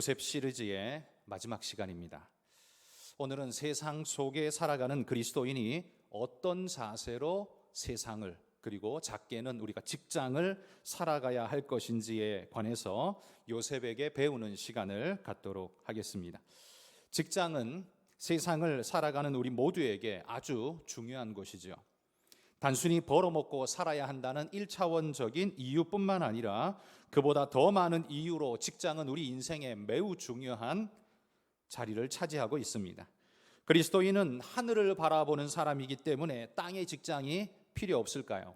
요셉 시리즈의 마지막 시간입니다. 오늘은 세상 속에 살아가는 그리스도인이 어떤 자세로 세상을, 그리고 작게는 우리가 직장을 살아가야 할 것인지에 관해서 요셉에게 배우는 시간을 갖도록 하겠습니다. 직장은 세상을 살아가는 우리 모두에게 아주 중요한 것이죠. 단순히 벌어먹고 살아야 한다는 1차원적인 이유뿐만 아니라 그보다 더 많은 이유로 직장은 우리 인생에 매우 중요한 자리를 차지하고 있습니다. 그리스도인은 하늘을 바라보는 사람이기 때문에 땅의 직장이 필요 없을까요?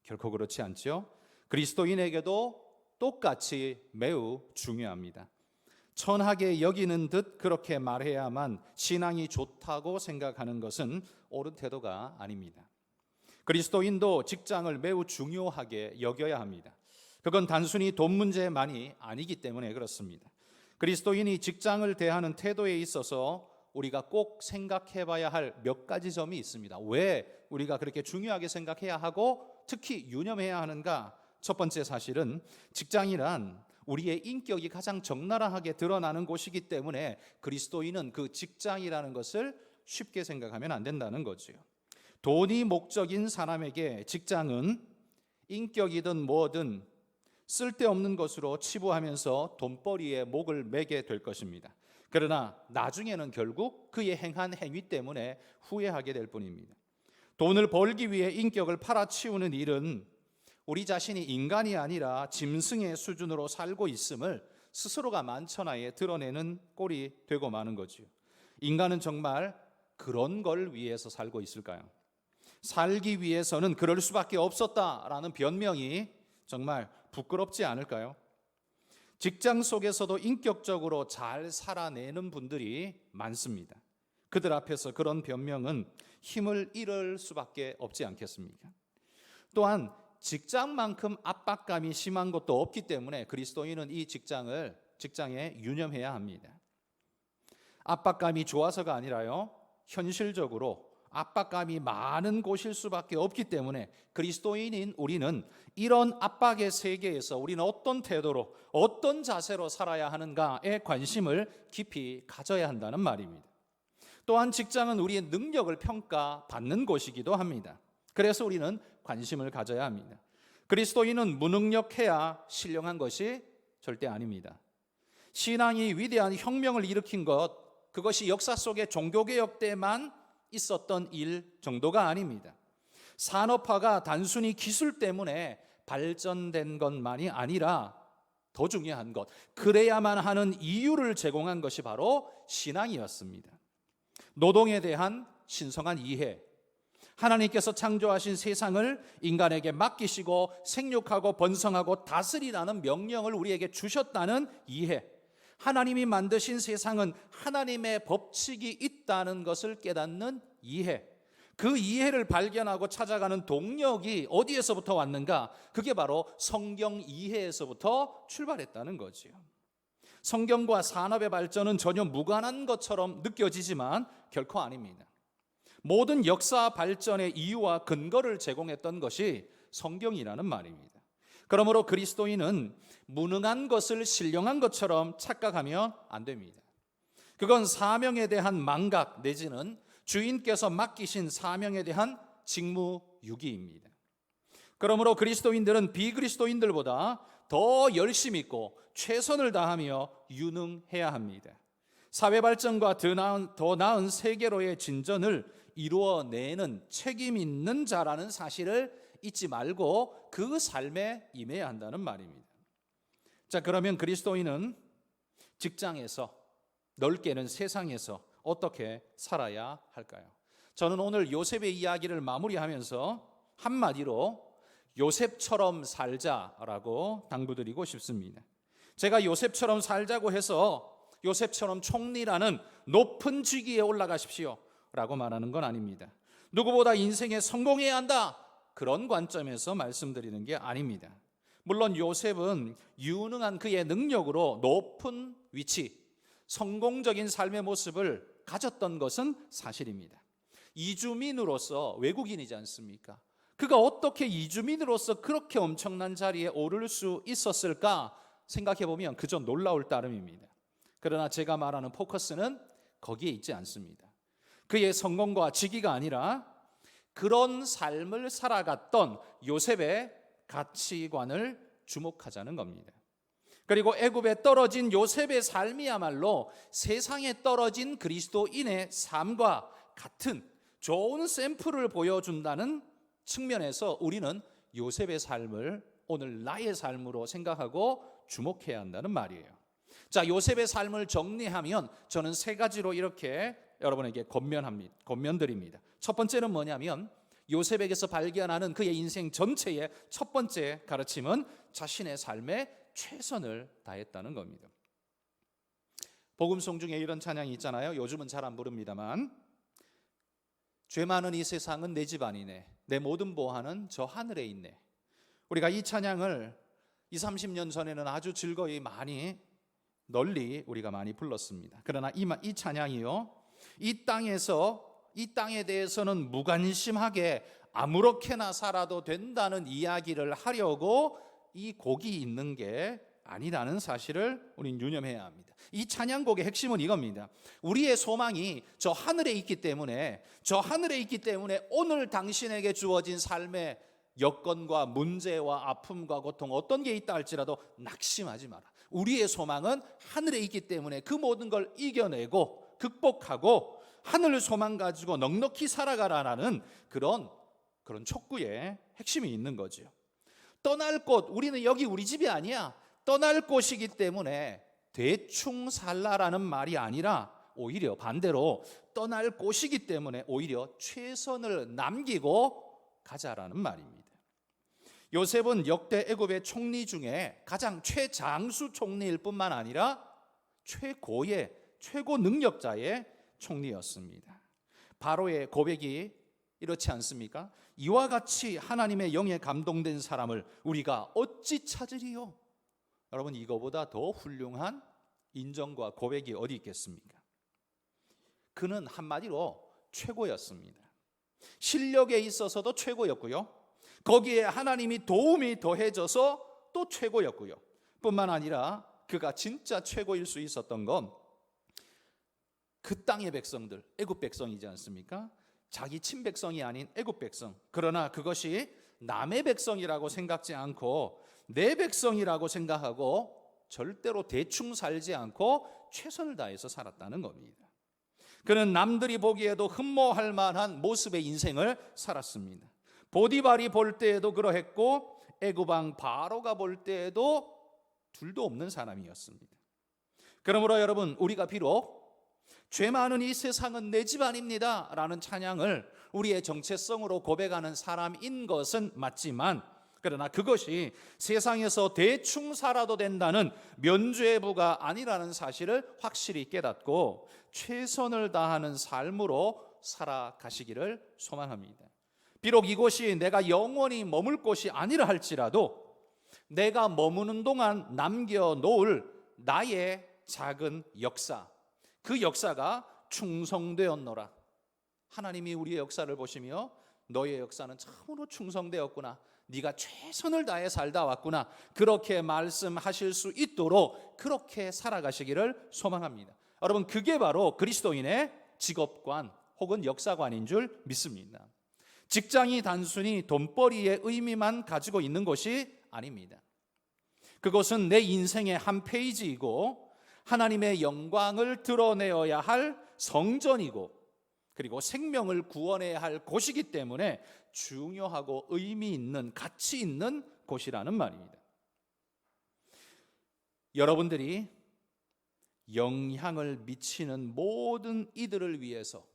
결코 그렇지 않죠. 그리스도인에게도 똑같이 매우 중요합니다. 천하게 여기는 듯 그렇게 말해야만 신앙이 좋다고 생각하는 것은 옳은 태도가 아닙니다. 그리스도인도 직장을 매우 중요하게 여겨야 합니다. 그건 단순히 돈 문제만이 아니기 때문에 그렇습니다. 그리스도인이 직장을 대하는 태도에 있어서 우리가 꼭 생각해 봐야 할 몇 가지 점이 있습니다. 왜 우리가 그렇게 중요하게 생각해야 하고 특히 유념해야 하는가? 첫 번째 사실은 직장이란 우리의 인격이 가장 적나라하게 드러나는 곳이기 때문에 그리스도인은 그 직장이라는 것을 쉽게 생각하면 안 된다는 거죠. 돈이 목적인 사람에게 직장은 인격이든 뭐든 쓸데없는 것으로 치부하면서 돈벌이에 목을 매게 될 것입니다. 그러나 나중에는 결국 그의 행한 행위 때문에 후회하게 될 뿐입니다. 돈을 벌기 위해 인격을 팔아치우는 일은 우리 자신이 인간이 아니라 짐승의 수준으로 살고 있음을 스스로가 만천하에 드러내는 꼴이 되고 마는 거지요. 인간은 정말 그런 걸 위해서 살고 있을까요? 살기 위해서는 그럴 수밖에 없었다라는 변명이 정말 부끄럽지 않을까요? 직장 속에서도 인격적으로 잘 살아내는 분들이 많습니다. 그들 앞에서 그런 변명은 힘을 잃을 수밖에 없지 않겠습니까? 또한 직장만큼 압박감이 심한 것도 없기 때문에 그리스도인은 이 직장에 유념해야 합니다. 압박감이 좋아서가 아니라요, 현실적으로 압박감이 많은 곳일 수밖에 없기 때문에 그리스도인인 우리는 이런 압박의 세계에서 우리는 어떤 태도로, 어떤 자세로 살아야 하는가에 관심을 깊이 가져야 한다는 말입니다. 또한 직장은 우리의 능력을 평가받는 곳이기도 합니다. 그래서 우리는 관심을 가져야 합니다. 그리스도인은 무능력해야 신령한 것이 절대 아닙니다. 신앙이 위대한 혁명을 일으킨 것, 그것이 역사 속의 종교개혁 때만 있었던 일 정도가 아닙니다. 산업화가 단순히 기술 때문에 발전된 것만이 아니라 더 중요한 것, 그래야만 하는 이유를 제공한 것이 바로 신앙이었습니다. 노동에 대한 신성한 이해, 하나님께서 창조하신 세상을 인간에게 맡기시고 생육하고 번성하고 다스리라는 명령을 우리에게 주셨다는 이해, 하나님이 만드신 세상은 하나님의 법칙이 있다는 것을 깨닫는 이해, 그 이해를 발견하고 찾아가는 동력이 어디에서부터 왔는가? 그게 바로 성경 이해에서부터 출발했다는 거지요. 성경과 산업의 발전은 전혀 무관한 것처럼 느껴지지만 결코 아닙니다. 모든 역사 발전의 이유와 근거를 제공했던 것이 성경이라는 말입니다. 그러므로 그리스도인은 무능한 것을 신령한 것처럼 착각하면 안 됩니다. 그건 사명에 대한 망각 내지는 주인께서 맡기신 사명에 대한 직무유기입니다. 그러므로 그리스도인들은 비그리스도인들보다 더 열심히 있고 최선을 다하며 유능해야 합니다. 사회 발전과 더 나은 세계로의 진전을 이루어내는 책임 있는 자라는 사실을 잊지 말고 그 삶에 임해야 한다는 말입니다. 자, 그러면 그리스도인은 직장에서, 넓게는 세상에서 어떻게 살아야 할까요? 저는 오늘 요셉의 이야기를 마무리하면서 한마디로 요셉처럼 살자라고 당부드리고 싶습니다. 제가 요셉처럼 살자고 해서 요셉처럼 총리라는 높은 직위에 올라가십시오 라고 말하는 건 아닙니다. 누구보다 인생에 성공해야 한다, 그런 관점에서 말씀드리는 게 아닙니다. 물론 요셉은 유능한 그의 능력으로 높은 위치, 성공적인 삶의 모습을 가졌던 것은 사실입니다. 이주민으로서, 외국인이지 않습니까? 그가 어떻게 이주민으로서 그렇게 엄청난 자리에 오를 수 있었을까 생각해 보면 그저 놀라울 따름입니다. 그러나 제가 말하는 포커스는 거기에 있지 않습니다. 그의 성공과 직위가 아니라 그런 삶을 살아갔던 요셉의 가치관을 주목하자는 겁니다. 그리고 애굽에 떨어진 요셉의 삶이야말로 세상에 떨어진 그리스도인의 삶과 같은 좋은 샘플을 보여준다는 측면에서 우리는 요셉의 삶을 오늘 나의 삶으로 생각하고 주목해야 한다는 말이에요. 자, 요셉의 삶을 정리하면 저는 세 가지로 이렇게 여러분에게 권면드립니다. 첫 번째는 뭐냐면 요셉에게서 발견하는 그의 인생 전체의 첫 번째 가르침은 자신의 삶에 최선을 다했다는 겁니다. 복음송 중에 이런 찬양이 있잖아요. 요즘은 잘 안 부릅니다만, 죄 많은 이 세상은 내 집 아니네, 내 모든 보화는 저 하늘에 있네. 우리가 이 찬양을 20, 30년 전에는 아주 즐거이 널리 우리가 많이 불렀습니다. 그러나 이 찬양이요, 이 땅에 대해서는 무관심하게 아무렇게나 살아도 된다는 이야기를 하려고 이 곡이 있는 게 아니라는 사실을 우리는 유념해야 합니다. 이 찬양곡의 핵심은 이겁니다. 우리의 소망이 저 하늘에 있기 때문에 오늘 당신에게 주어진 삶의 여건과 문제와 아픔과 고통 어떤 게 있다 할지라도 낙심하지 마라. 우리의 소망은 하늘에 있기 때문에 그 모든 걸 이겨내고 극복하고 하늘 소망 가지고 넉넉히 살아가라는 그런 촉구의 핵심이 있는 거죠. 떠날 곳, 우리는 여기 우리 집이 아니야, 떠날 곳이기 때문에 대충 살라라는 말이 아니라 오히려 반대로 떠날 곳이기 때문에 오히려 최선을 남기고 가자라는 말입니다. 요셉은 역대 애굽의 총리 중에 가장 최장수 총리일 뿐만 아니라 최고 능력자의 총리였습니다. 바로의 고백이 이렇지 않습니까? 이와 같이 하나님의 영에 감동된 사람을 우리가 어찌 찾으리요? 여러분, 이거보다 더 훌륭한 인정과 고백이 어디 있겠습니까? 그는 한마디로 최고였습니다. 실력에 있어서도 최고였고요, 거기에 하나님이 도움이 더해져서 또 최고였고요, 뿐만 아니라 그가 진짜 최고일 수 있었던 건 그 땅의 백성들, 애굽 백성이지 않습니까? 자기 친백성이 아닌 애굽 백성, 그러나 그것이 남의 백성이라고 생각지 않고 내 백성이라고 생각하고 절대로 대충 살지 않고 최선을 다해서 살았다는 겁니다. 그는 남들이 보기에도 흠모할 만한 모습의 인생을 살았습니다. 보디발이 볼 때에도 그러했고 애굽 왕 바로가 볼 때에도 둘도 없는 사람이었습니다. 그러므로 여러분, 우리가 비록 죄 많은 이 세상은 내 집 아닙니다 라는 찬양을 우리의 정체성으로 고백하는 사람인 것은 맞지만, 그러나 그것이 세상에서 대충 살아도 된다는 면죄부가 아니라는 사실을 확실히 깨닫고 최선을 다하는 삶으로 살아가시기를 소망합니다. 비록 이곳이 내가 영원히 머물 곳이 아니라 할지라도 내가 머무는 동안 남겨놓을 나의 작은 역사, 그 역사가 충성되었노라. 하나님이 우리의 역사를 보시며 너의 역사는 참으로 충성되었구나, 네가 최선을 다해 살다 왔구나, 그렇게 말씀하실 수 있도록 그렇게 살아가시기를 소망합니다. 여러분, 그게 바로 그리스도인의 직업관 혹은 역사관인 줄 믿습니다. 직장이 단순히 돈벌이의 의미만 가지고 있는 것이 아닙니다. 그것은 내 인생의 한 페이지이고 하나님의 영광을 드러내어야 할 성전이고 그리고 생명을 구원해야 할 곳이기 때문에 중요하고 의미 있는, 가치 있는 곳이라는 말입니다. 여러분들이 영향을 미치는 모든 이들을 위해서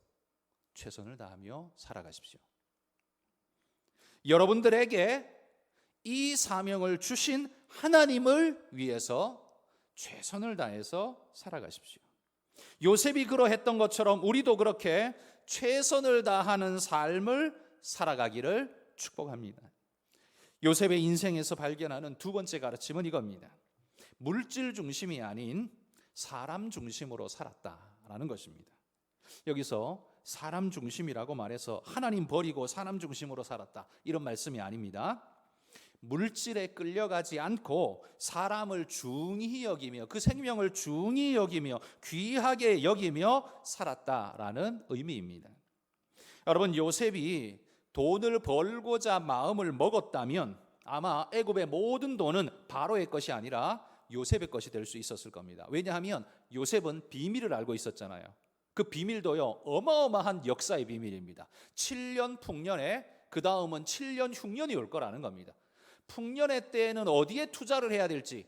최선을 다하며 살아가십시오. 여러분들에게 이 사명을 주신 하나님을 위해서 최선을 다해서 살아가십시오. 요셉이 그러했던 것처럼 우리도 그렇게 최선을 다하는 삶을 살아가기를 축복합니다. 요셉의 인생에서 발견하는 두 번째 가르침은 이겁니다. 물질 중심이 아닌 사람 중심으로 살았다라는 것입니다. 여기서 사람 중심이라고 말해서 하나님 버리고 사람 중심으로 살았다, 이런 말씀이 아닙니다. 물질에 끌려가지 않고 사람을 중히 여기며 그 생명을 중히 여기며 귀하게 여기며 살았다라는 의미입니다. 여러분, 요셉이 돈을 벌고자 마음을 먹었다면 아마 애굽의 모든 돈은 바로의 것이 아니라 요셉의 것이 될 수 있었을 겁니다. 왜냐하면 요셉은 비밀을 알고 있었잖아요. 그 비밀도요, 어마어마한 역사의 비밀입니다. 7년 풍년에 그 다음은 7년 흉년이 올 거라는 겁니다. 풍년의 때에는 어디에 투자를 해야 될지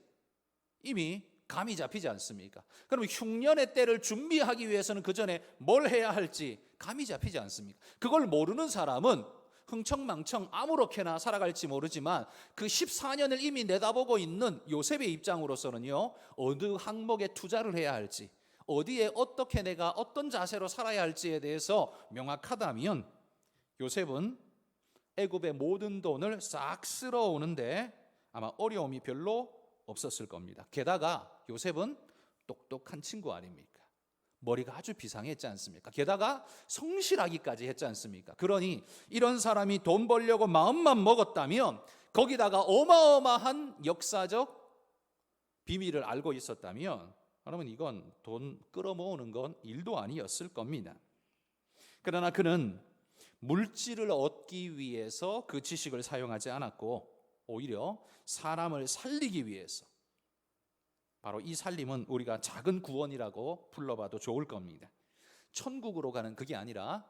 이미 감이 잡히지 않습니까? 그럼 흉년의 때를 준비하기 위해서는 그 전에 뭘 해야 할지 감이 잡히지 않습니까? 그걸 모르는 사람은 흥청망청 아무렇게나 살아갈지 모르지만 그 14년을 이미 내다보고 있는 요셉의 입장으로서는요, 어느 항목에 투자를 해야 할지, 어디에 어떻게 내가 어떤 자세로 살아야 할지에 대해서 명확하다면 요셉은 애굽의 모든 돈을 싹 쓸어오는데 아마 어려움이 별로 없었을 겁니다. 게다가 요셉은 똑똑한 친구 아닙니까? 머리가 아주 비상했지 않습니까? 게다가 성실하기까지 했지 않습니까? 그러니 이런 사람이 돈 벌려고 마음만 먹었다면, 거기다가 어마어마한 역사적 비밀을 알고 있었다면, 여러분, 이건 돈 끌어모으는 건 일도 아니었을 겁니다. 그러나 그는 물질을 얻기 위해서 그 지식을 사용하지 않았고 오히려 사람을 살리기 위해서, 바로 이 살림은 우리가 작은 구원이라고 불러봐도 좋을 겁니다. 천국으로 가는 그게 아니라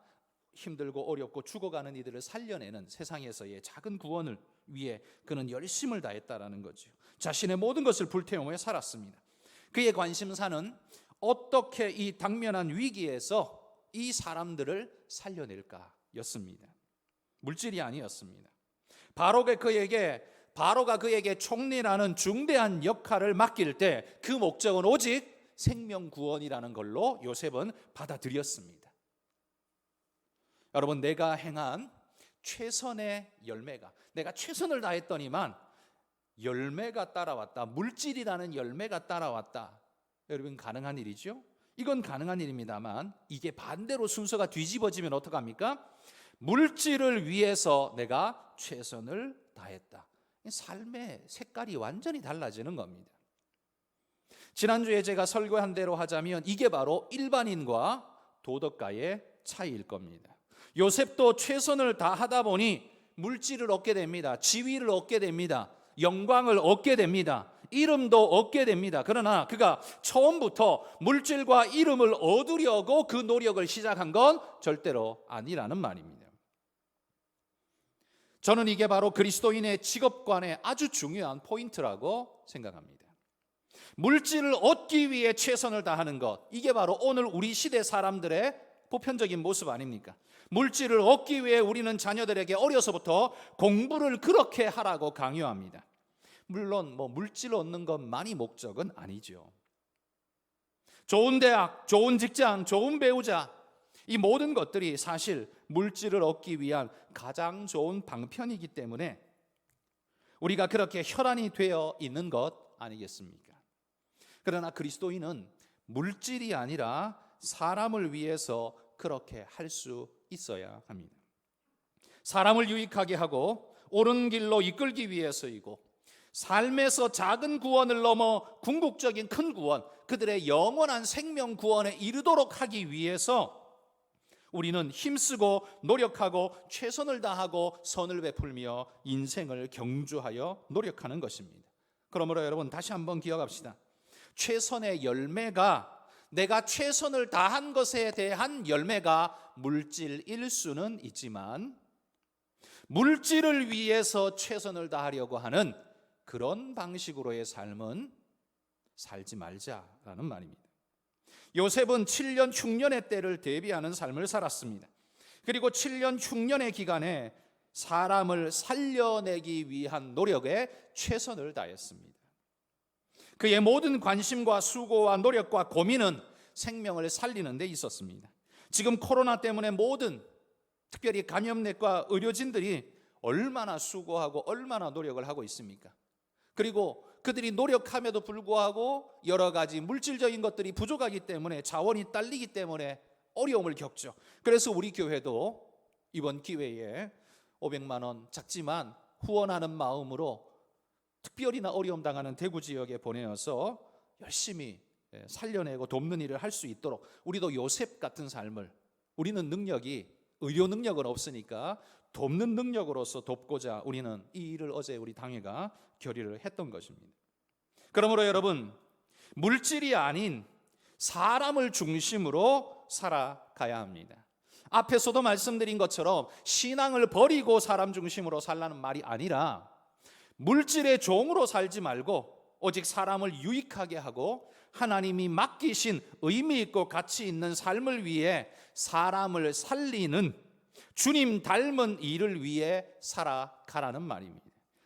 힘들고 어렵고 죽어가는 이들을 살려내는 세상에서의 작은 구원을 위해 그는 열심을 다했다라는 거죠. 자신의 모든 것을 불태우며 살았습니다. 그의 관심사는 어떻게 이 당면한 위기에서 이 사람들을 살려낼까였습니다. 물질이 아니었습니다. 바로가 그에게 총리라는 중대한 역할을 맡길 때 그 목적은 오직 생명 구원이라는 걸로 요셉은 받아들였습니다. 여러분, 내가 행한 최선의 열매가, 내가 최선을 다했더니만 열매가 따라왔다, 물질이라는 열매가 따라왔다, 여러분, 가능한 일이죠? 이건 가능한 일입니다만, 이게 반대로 순서가 뒤집어지면 어떡합니까? 물질을 위해서 내가 최선을 다했다. 삶의 색깔이 완전히 달라지는 겁니다. 지난주에 제가 설교한 대로 하자면 이게 바로 일반인과 도덕가의 차이일 겁니다. 요셉도 최선을 다하다 보니 물질을 얻게 됩니다. 지위를 얻게 됩니다. 영광을 얻게 됩니다. 이름도 얻게 됩니다. 그러나 그가 처음부터 물질과 이름을 얻으려고 그 노력을 시작한 건 절대로 아니라는 말입니다. 저는 이게 바로 그리스도인의 직업관의 아주 중요한 포인트라고 생각합니다. 물질을 얻기 위해 최선을 다하는 것, 이게 바로 오늘 우리 시대 사람들의 보편적인 모습 아닙니까? 물질을 얻기 위해 우리는 자녀들에게 어려서부터 공부를 그렇게 하라고 강요합니다. 물론 물질 얻는 것만이 목적은 아니죠. 좋은 대학, 좋은 직장, 좋은 배우자, 이 모든 것들이 사실 물질을 얻기 위한 가장 좋은 방편이기 때문에 우리가 그렇게 혈안이 되어 있는 것 아니겠습니까? 그러나 그리스도인은 물질이 아니라 사람을 위해서 그렇게 할 수 있어야 합니다. 사람을 유익하게 하고 옳은 길로 이끌기 위해서이고, 삶에서 작은 구원을 넘어 궁극적인 큰 구원, 그들의 영원한 생명 구원에 이르도록 하기 위해서 우리는 힘쓰고 노력하고 최선을 다하고 선을 베풀며 인생을 경주하여 노력하는 것입니다. 그러므로 여러분, 다시 한번 기억합시다. 최선의 열매가, 내가 최선을 다한 것에 대한 열매가 물질일 수는 있지만, 물질을 위해서 최선을 다하려고 하는 그런 방식으로의 삶은 살지 말자라는 말입니다. 요셉은 7년 흉년의 때를 대비하는 삶을 살았습니다. 그리고 7년 흉년의 기간에 사람을 살려내기 위한 노력에 최선을 다했습니다. 그의 모든 관심과 수고와 노력과 고민은 생명을 살리는 데 있었습니다. 지금 코로나 때문에 모든, 특별히 감염내과 의료진들이 얼마나 수고하고 얼마나 노력을 하고 있습니까? 그리고 그들이 노력함에도 불구하고 여러 가지 물질적인 것들이 부족하기 때문에, 자원이 딸리기 때문에 어려움을 겪죠. 그래서 우리 교회도 이번 기회에 500만 원, 작지만 후원하는 마음으로 특별히나 어려움 당하는 대구 지역에 보내어서 열심히 살려내고 돕는 일을 할 수 있도록 우리도 요셉 같은 삶을, 우리는 능력이 의료 능력은 없으니까 돕는 능력으로서 돕고자 우리는 이 일을 어제 우리 당회가 결의를 했던 것입니다. 그러므로 여러분, 물질이 아닌 사람을 중심으로 살아가야 합니다. 앞에서도 말씀드린 것처럼 신앙을 버리고 사람 중심으로 살라는 말이 아니라 물질의 종으로 살지 말고 오직 사람을 유익하게 하고 하나님이 맡기신 의미 있고 가치 있는 삶을 위해 사람을 살리는 주님 닮은 일을 위해 살아가라는 말입니다.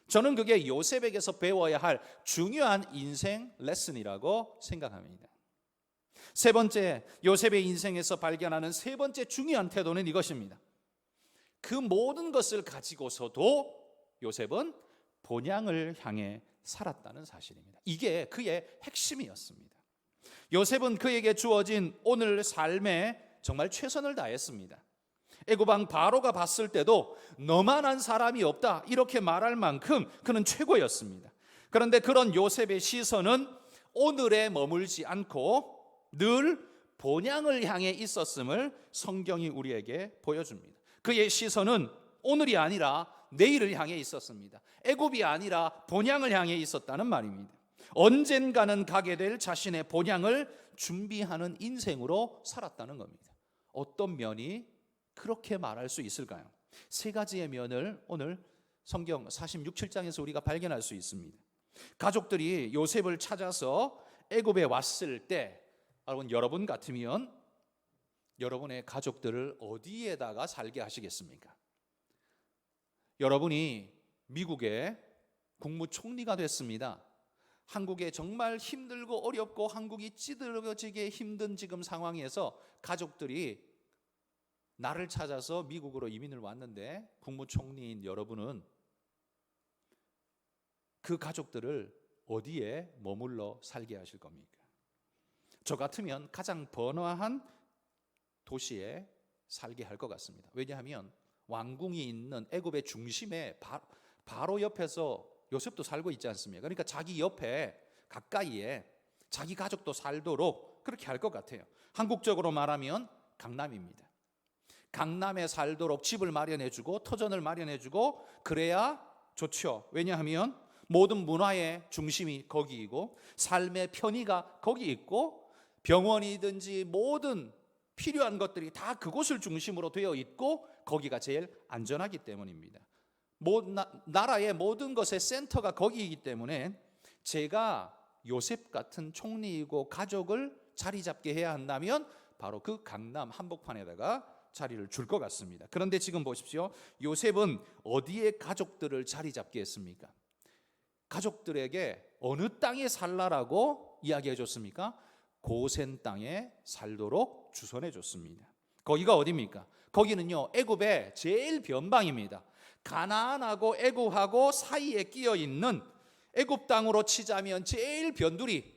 저는 그게 요셉에게서 배워야 할 중요한 인생 레슨이라고 생각합니다. 세 번째, 요셉의 인생에서 발견하는 세 번째 중요한 태도는 이것입니다. 그 모든 것을 가지고서도 요셉은 본향을 향해 살았다는 사실입니다. 이게 그의 핵심이었습니다. 요셉은 그에게 주어진 오늘 삶에 정말 최선을 다했습니다. 애고방 바로가 봤을 때도 너만한 사람이 없다 이렇게 말할 만큼 그는 최고였습니다. 그런데 그런 요셉의 시선은 오늘에 머물지 않고 늘 본향을 향해 있었음을 성경이 우리에게 보여줍니다. 그의 시선은 오늘이 아니라 내일을 향해 있었습니다. 애굽이 아니라 본향을 향해 있었다는 말입니다. 언젠가는 가게 될 자신의 본향을 준비하는 인생으로 살았다는 겁니다. 어떤 면이 그렇게 말할 수 있을까요? 세 가지의 면을 오늘 성경 46, 7장에서 우리가 발견할 수 있습니다. 가족들이 요셉을 찾아서 애굽에 왔을 때 여러분 같으면 여러분의 가족들을 어디에다가 살게 하시겠습니까? 여러분이 미국의 국무총리가 됐습니다. 한국에 정말 힘들고 어렵고 한국이 찌들어지게 힘든 지금 상황에서 가족들이 나를 찾아서 미국으로 이민을 왔는데 국무총리인 여러분은 그 가족들을 어디에 머물러 살게 하실 겁니까? 저 같으면 가장 번화한 도시에 살게 할 것 같습니다. 왜냐하면 왕궁이 있는 애굽의 중심에 바로 옆에서 요셉도 살고 있지 않습니까? 그러니까 자기 옆에 가까이에 자기 가족도 살도록 그렇게 할 것 같아요. 한국적으로 말하면 강남입니다. 강남에 살도록 집을 마련해주고 터전을 마련해주고 그래야 좋죠. 왜냐하면 모든 문화의 중심이 거기이고 삶의 편의가 거기 있고 병원이든지 모든 필요한 것들이 다 그곳을 중심으로 되어 있고 거기가 제일 안전하기 때문입니다. 나라의 모든 것의 센터가 거기이기 때문에 제가 요셉 같은 총리이고 가족을 자리 잡게 해야 한다면 바로 그 강남 한복판에다가 자리를 줄 것 같습니다. 그런데 지금 보십시오. 요셉은 어디에 가족들을 자리 잡게 했습니까? 가족들에게 어느 땅에 살라라고 이야기해 줬습니까? 고센 땅에 살도록 주선해 줬습니다. 거기가 어디입니까? 거기는요, 애굽의 제일 변방입니다. 가나안하고 애굽하고 사이에 끼어 있는 애굽 땅으로 치자면 제일 변두리,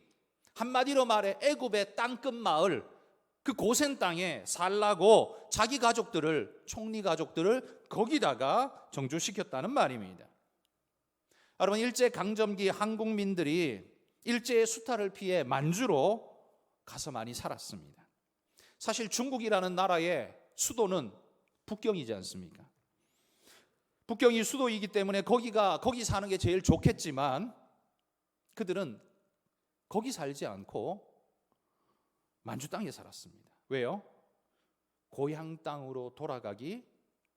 한마디로 말해 애굽의 땅끝 마을, 그 고센 땅에 살라고 자기 가족들을, 총리 가족들을 거기다가 정주시켰다는 말입니다. 여러분, 일제 강점기 한국민들이 일제의 수탈을 피해 만주로 가서 많이 살았습니다. 사실 중국이라는 나라의 수도는 북경이지 않습니까? 북경이 수도이기 때문에 거기 사는 게 제일 좋겠지만 그들은 거기 살지 않고 만주 땅에 살았습니다. 왜요? 고향 땅으로 돌아가기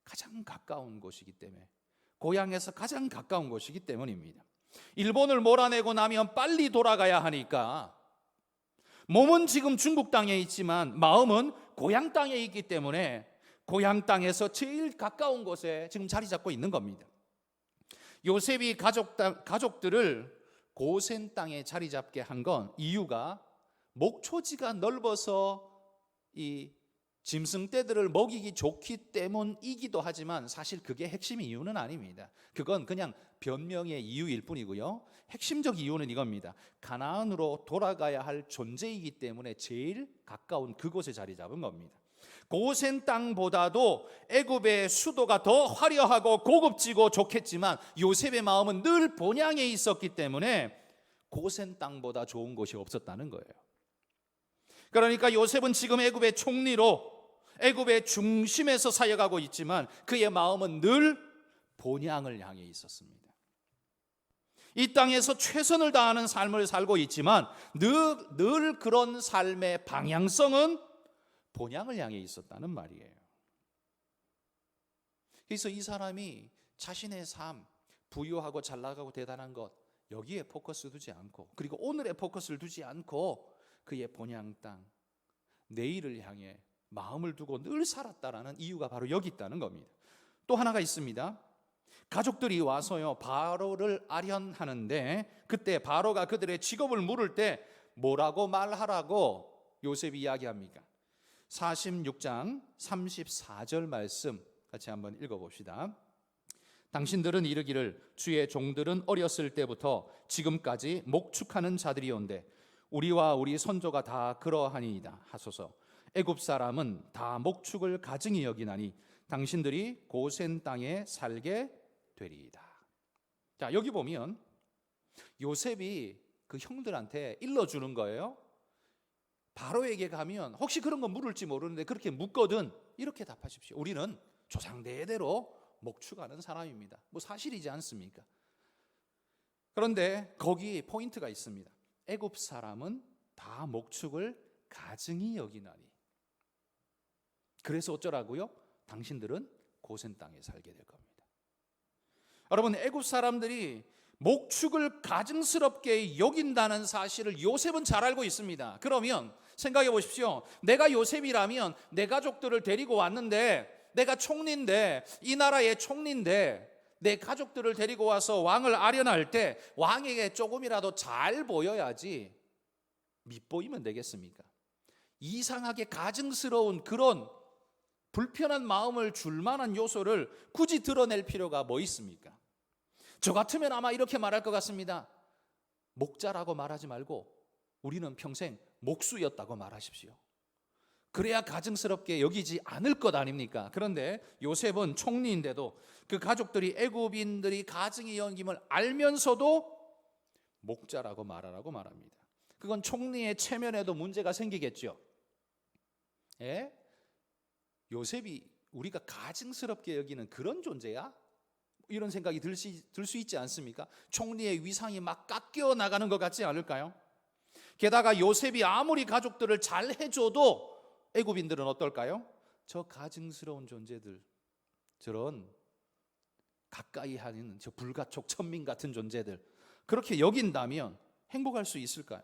가장 가까운 곳이기 때문에, 고향에서 가장 가까운 곳이기 때문입니다. 일본을 몰아내고 나면 빨리 돌아가야 하니까 몸은 지금 중국 땅에 있지만 마음은 고향 땅에 있기 때문에 고향 땅에서 제일 가까운 곳에 지금 자리 잡고 있는 겁니다. 요셉이 가족들을 고센 땅에 자리 잡게 한 건 이유가 목초지가 넓어서 이 짐승떼들을 먹이기 좋기 때문이기도 하지만 사실 그게 핵심 이유는 아닙니다. 그건 그냥 변명의 이유일 뿐이고요. 핵심적 이유는 이겁니다. 가나안으로 돌아가야 할 존재이기 때문에 제일 가까운 그곳에 자리 잡은 겁니다. 고센 땅보다도 애굽의 수도가 더 화려하고 고급지고 좋겠지만 요셉의 마음은 늘 본향에 있었기 때문에 고센 땅보다 좋은 곳이 없었다는 거예요. 그러니까 요셉은 지금 애굽의 총리로 애굽의 중심에서 사역하고 있지만 그의 마음은 늘 본향을 향해 있었습니다. 이 땅에서 최선을 다하는 삶을 살고 있지만 늘 그런 삶의 방향성은 본향을 향해 있었다는 말이에요. 그래서 이 사람이 자신의 삶, 부유하고 잘나가고 대단한 것, 여기에 포커스 두지 않고, 그리고 오늘의 포커스를 두지 않고 그의 본향 땅, 내일을 향해 마음을 두고 늘 살았다라는 이유가 바로 여기 있다는 겁니다. 또 하나가 있습니다. 가족들이 와서요 바로를 아련하는데, 그때 바로가 그들의 직업을 물을 때 뭐라고 말하라고 요셉이 이야기합니까? 46장 34절 말씀 같이 한번 읽어봅시다. 당신들은 이르기를 주의 종들은 어렸을 때부터 지금까지 목축하는 자들이온데 우리와 우리 선조가 다 그러하니이다 하소서. 애굽 사람은 다 목축을 가증히 여기나니 당신들이 고센 땅에 살게 되리이다. 자, 여기 보면 요셉이 그 형들한테 일러주는 거예요. 바로에게 가면 혹시 그런 거 물을지 모르는데 그렇게 묻거든 이렇게 답하십시오. 우리는 조상 대대로 목축하는 사람입니다. 뭐 사실이지 않습니까? 그런데 거기 포인트가 있습니다. 애굽 사람은 다 목축을 가증히 여기나니, 그래서 어쩌라고요? 당신들은 고센 땅에 살게 될 겁니다. 여러분, 애굽 사람들이 목축을 가증스럽게 여긴다는 사실을 요셉은 잘 알고 있습니다. 그러면 생각해 보십시오. 내가 요셉이라면 내 가족들을 데리고 왔는데, 내가 총리인데, 이 나라의 총리인데 내 가족들을 데리고 와서 왕을 아련할 때 왕에게 조금이라도 잘 보여야지 밉보이면 되겠습니까? 이상하게 가증스러운 그런 불편한 마음을 줄 만한 요소를 굳이 드러낼 필요가 뭐 있습니까? 저 같으면 아마 이렇게 말할 것 같습니다. 목자라고 말하지 말고 우리는 평생 목수였다고 말하십시오. 그래야 가증스럽게 여기지 않을 것 아닙니까? 그런데 요셉은 총리인데도 그 가족들이 애굽인들이 가증히 여김을 알면서도 목자라고 말하라고 말합니다. 그건 총리의 체면에도 문제가 생기겠죠. 예? 요셉이 우리가 가증스럽게 여기는 그런 존재야? 이런 생각이 들 수 있지 않습니까? 총리의 위상이 막 깎여 나가는 것 같지 않을까요? 게다가 요셉이 아무리 가족들을 잘 해줘도 애굽인들은 어떨까요? 저 가증스러운 존재들, 저런 가까이 하는 저 불가촉 천민 같은 존재들, 그렇게 여긴다면 행복할 수 있을까요?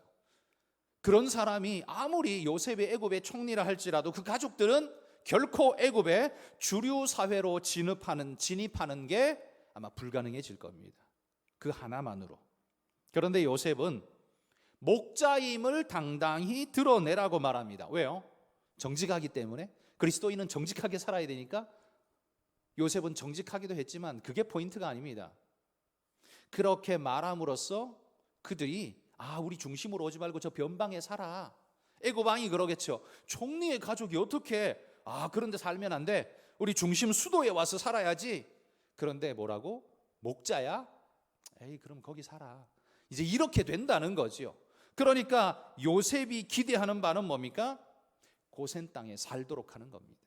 그런 사람이 아무리 요셉의 애굽의 총리라 할지라도 그 가족들은 결코 애굽의 주류 사회로 진입하는 게 아마 불가능해질 겁니다. 그 하나만으로. 그런데 요셉은 목자임을 당당히 드러내라고 말합니다. 왜요? 정직하기 때문에. 그리스도인은 정직하게 살아야 되니까. 요셉은 정직하기도 했지만 그게 포인트가 아닙니다. 그렇게 말함으로써 그들이 우리 중심으로 오지 말고 저 변방에 살아. 애굽 왕이 그러겠죠. 총리의 가족이 어떻게 그런데 살면 안 돼. 우리 중심 수도에 와서 살아야지. 그런데 뭐라고? 목자야? 에이, 그럼 거기 살아. 이제 이렇게 된다는 거죠. 그러니까 요셉이 기대하는 바는 뭡니까? 고센 땅에 살도록 하는 겁니다.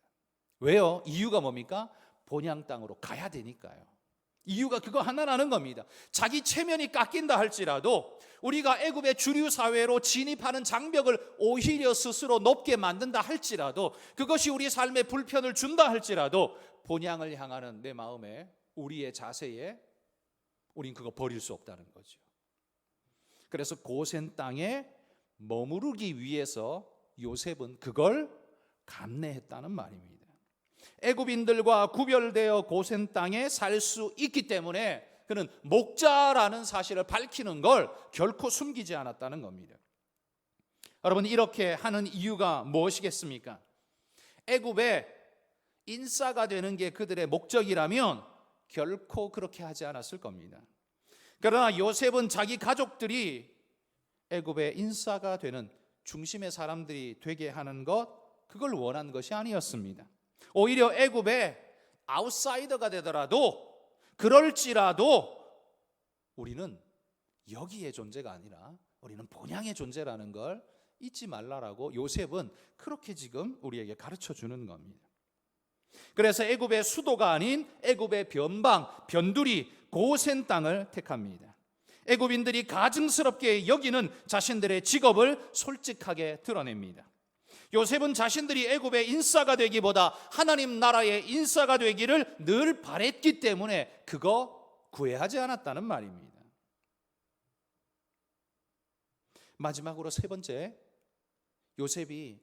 왜요? 이유가 뭡니까? 본향 땅으로 가야 되니까요. 이유가 그거 하나라는 겁니다. 자기 체면이 깎인다 할지라도, 우리가 애굽의 주류 사회로 진입하는 장벽을 오히려 스스로 높게 만든다 할지라도, 그것이 우리 삶에 불편을 준다 할지라도 본향을 향하는 내 마음에, 우리의 자세에 우린 그거 버릴 수 없다는 거죠. 그래서 고센 땅에 머무르기 위해서 요셉은 그걸 감내했다는 말입니다. 애굽인들과 구별되어 고센 땅에 살 수 있기 때문에 그는 목자라는 사실을 밝히는 걸 결코 숨기지 않았다는 겁니다. 여러분, 이렇게 하는 이유가 무엇이겠습니까? 애굽에 인싸가 되는 게 그들의 목적이라면 결코 그렇게 하지 않았을 겁니다. 그러나 요셉은 자기 가족들이 애굽의 인싸가 되는 중심의 사람들이 되게 하는 것, 그걸 원한 것이 아니었습니다. 오히려 애굽의 아웃사이더가 되더라도 그럴지라도 우리는 여기의 존재가 아니라 우리는 본향의 존재라는 걸 잊지 말라라고 요셉은 그렇게 지금 우리에게 가르쳐 주는 겁니다. 그래서 애굽의 수도가 아닌 애굽의 변방, 변두리, 고센 땅을 택합니다. 애굽인들이 가증스럽게 여기는 자신들의 직업을 솔직하게 드러냅니다. 요셉은 자신들이 애굽의 인사가 되기보다 하나님 나라의 인사가 되기를 늘 바랬기 때문에 그거 구애하지 않았다는 말입니다. 마지막으로 세 번째, 요셉이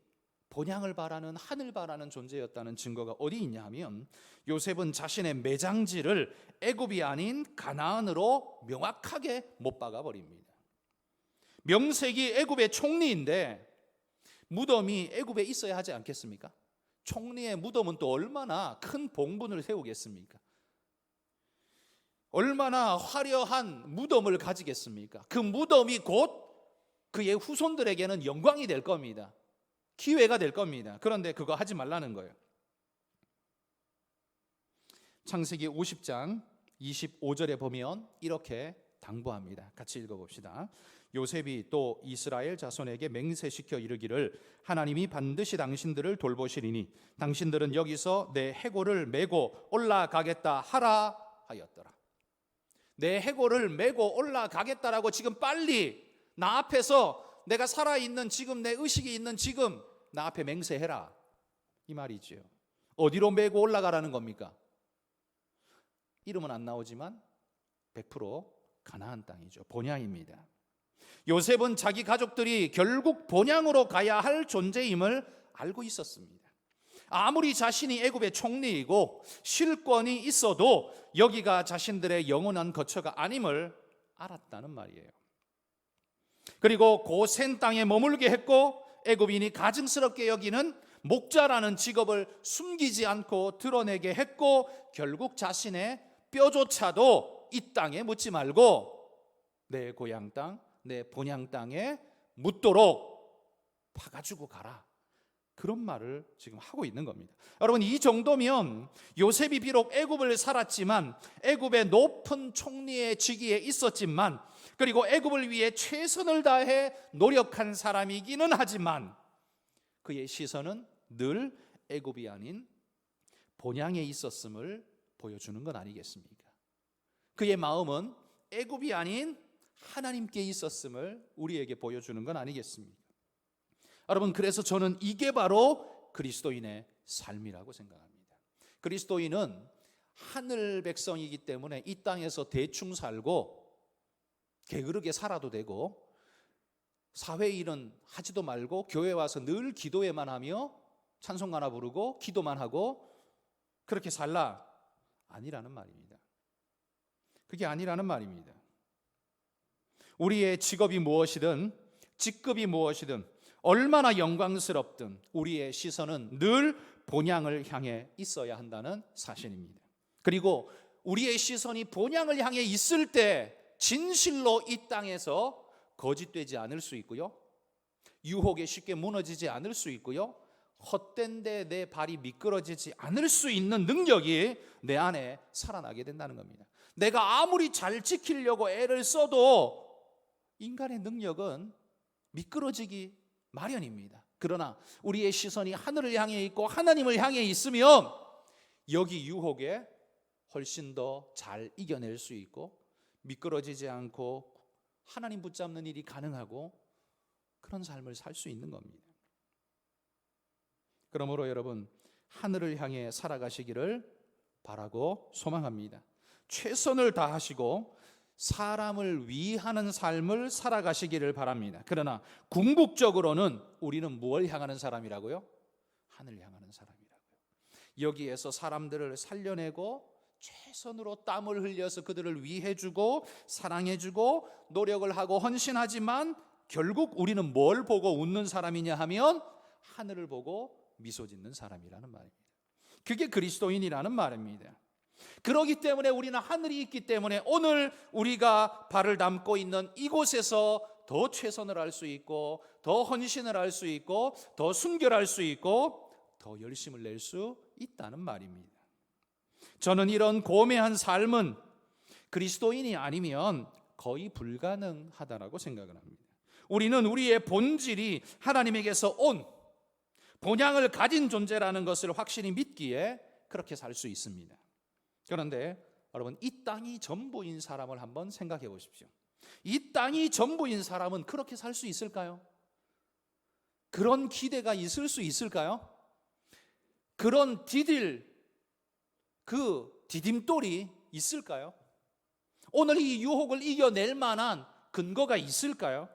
본향을 바라는, 하늘 바라는 존재였다는 증거가 어디 있냐 하면 요셉은 자신의 매장지를 애굽이 아닌 가나안으로 명확하게 못 박아 버립니다. 명색이 애굽의 총리인데 무덤이 애굽에 있어야 하지 않겠습니까? 총리의 무덤은 또 얼마나 큰 봉분을 세우겠습니까? 얼마나 화려한 무덤을 가지겠습니까? 그 무덤이 곧 그의 후손들에게는 영광이 될 겁니다. 기회가 될 겁니다. 그런데 그거 하지 말라는 거예요. 창세기 50장 25절에 보면 이렇게 당부합니다. 같이 읽어봅시다. 요셉이 또 이스라엘 자손에게 맹세시켜 이르기를 하나님이 반드시 당신들을 돌보시리니 당신들은 여기서 내 해골을 메고 올라가겠다 하라 하였더라. 내 해골을 메고 올라가겠다라고 지금 빨리 나 앞에서 내가 살아있는 지금, 내 의식이 있는 지금 나 앞에 맹세해라, 이 말이지요. 어디로 메고 올라가라는 겁니까? 이름은 안 나오지만 100% 가나안 땅이죠. 본향입니다. 요셉은 자기 가족들이 결국 본향으로 가야 할 존재임을 알고 있었습니다. 아무리 자신이 애굽의 총리이고 실권이 있어도 여기가 자신들의 영원한 거처가 아님을 알았다는 말이에요. 그리고 고센 땅에 머물게 했고 애굽인이 가증스럽게 여기는 목자라는 직업을 숨기지 않고 드러내게 했고 결국 자신의 뼈조차도 이 땅에 묻지 말고 내 고향 땅, 내 본향 땅에 묻도록 파가지고 가라, 그런 말을 지금 하고 있는 겁니다. 여러분, 이 정도면 요셉이 비록 애굽을 살았지만 애굽의 높은 총리의 직위에 있었지만 그리고 애굽을 위해 최선을 다해 노력한 사람이기는 하지만 그의 시선은 늘 애굽이 아닌 본향에 있었음을 보여주는 건 아니겠습니까? 그의 마음은 애굽이 아닌 하나님께 있었음을 우리에게 보여주는 건 아니겠습니까? 여러분, 그래서 저는 이게 바로 그리스도인의 삶이라고 생각합니다. 그리스도인은 하늘 백성이기 때문에 이 땅에서 대충 살고 게으르게 살아도 되고 사회 일은 하지도 말고 교회 와서 늘 기도회만 하며 찬송가나 부르고 기도만 하고 그렇게 살라, 아니라는 말입니다. 그게 아니라는 말입니다. 우리의 직업이 무엇이든 직급이 무엇이든 얼마나 영광스럽든 우리의 시선은 늘 본향을 향해 있어야 한다는 사실입니다. 그리고 우리의 시선이 본향을 향해 있을 때 진실로 이 땅에서 거짓되지 않을 수 있고요, 유혹에 쉽게 무너지지 않을 수 있고요, 헛된 데 내 발이 미끄러지지 않을 수 있는 능력이 내 안에 살아나게 된다는 겁니다. 내가 아무리 잘 지키려고 애를 써도 인간의 능력은 미끄러지기 마련입니다. 그러나 우리의 시선이 하늘을 향해 있고 하나님을 향해 있으면 여기 유혹에 훨씬 더 잘 이겨낼 수 있고 미끄러지지 않고 하나님 붙잡는 일이 가능하고 그런 삶을 살 수 있는 겁니다. 그러므로 여러분, 하늘을 향해 살아가시기를 바라고 소망합니다. 최선을 다하시고 사람을 위하는 삶을 살아가시기를 바랍니다. 그러나 궁극적으로는 우리는 무엇을 향하는 사람이라고요? 하늘을 향하는 사람이라고요. 여기에서 사람들을 살려내고 최선으로 땀을 흘려서 그들을 위해주고 사랑해주고 노력을 하고 헌신하지만 결국 우리는 뭘 보고 웃는 사람이냐 하면 하늘을 보고 미소 짓는 사람이라는 말입니다. 그게 그리스도인이라는 말입니다. 그렇기 때문에 우리는 하늘이 있기 때문에 오늘 우리가 발을 담고 있는 이곳에서 더 최선을 할 수 있고, 더 헌신을 할 수 있고, 더 순결할 수 있고, 더 열심을 낼 수 있다는 말입니다. 저는 이런 고매한 삶은 그리스도인이 아니면 거의 불가능하다라고 생각을 합니다. 우리는 우리의 본질이 하나님에게서 온 본향을 가진 존재라는 것을 확실히 믿기에 그렇게 살 수 있습니다. 그런데 여러분, 이 땅이 전부인 사람을 한번 생각해 보십시오. 이 땅이 전부인 사람은 그렇게 살 수 있을까요? 그런 기대가 있을 수 있을까요? 그런 디딤돌이 있을까요? 오늘 이 유혹을 이겨낼 만한 근거가 있을까요?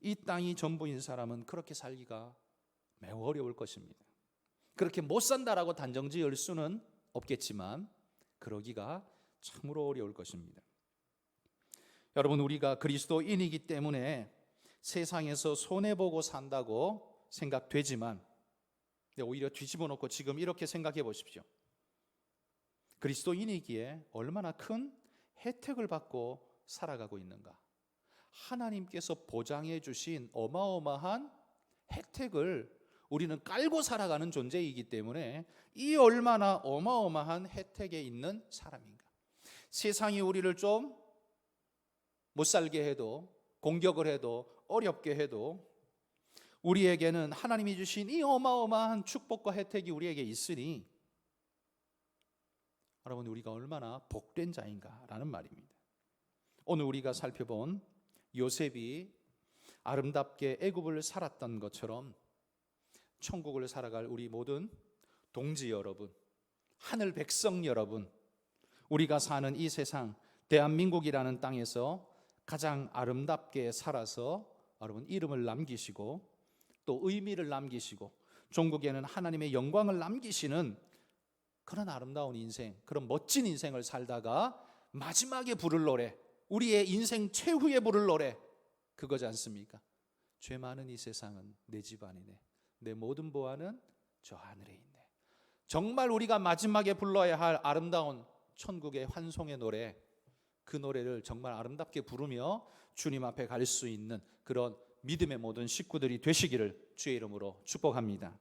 이 땅이 전부인 사람은 그렇게 살기가 매우 어려울 것입니다. 그렇게 못 산다라고 단정 지을 수는 없겠지만 그러기가 참으로 어려울 것입니다. 여러분, 우리가 그리스도인이기 때문에 세상에서 손해보고 산다고 생각되지만 오히려 뒤집어 놓고 지금 이렇게 생각해 보십시오. 그리스도인이기에 얼마나 큰 혜택을 받고 살아가고 있는가. 하나님께서 보장해 주신 어마어마한 혜택을 우리는 깔고 살아가는 존재이기 때문에 이 얼마나 어마어마한 혜택에 있는 사람인가. 세상이 우리를 좀 못 살게 해도, 공격을 해도, 어렵게 해도 우리에게는 하나님이 주신 이 어마어마한 축복과 혜택이 우리에게 있으니 여러분, 우리가 얼마나 복된 자인가라는 말입니다. 오늘 우리가 살펴본 요셉이 아름답게 애굽을 살았던 것처럼 천국을 살아갈 우리 모든 동지 여러분, 하늘 백성 여러분, 우리가 사는 이 세상 대한민국이라는 땅에서 가장 아름답게 살아서 여러분 이름을 남기시고 또 의미를 남기시고 종국에는 하나님의 영광을 남기시는 그런 아름다운 인생, 그런 멋진 인생을 살다가 마지막에 부를 노래, 우리의 인생 최후에 부를 노래, 그거지 않습니까? 죄 많은 이 세상은 내 집 아니네, 내 모든 보화는 저 하늘에 있네. 정말 우리가 마지막에 불러야 할 아름다운 천국의 환송의 노래, 그 노래를 정말 아름답게 부르며 주님 앞에 갈 수 있는 그런 믿음의 모든 식구들이 되시기를 주의 이름으로 축복합니다.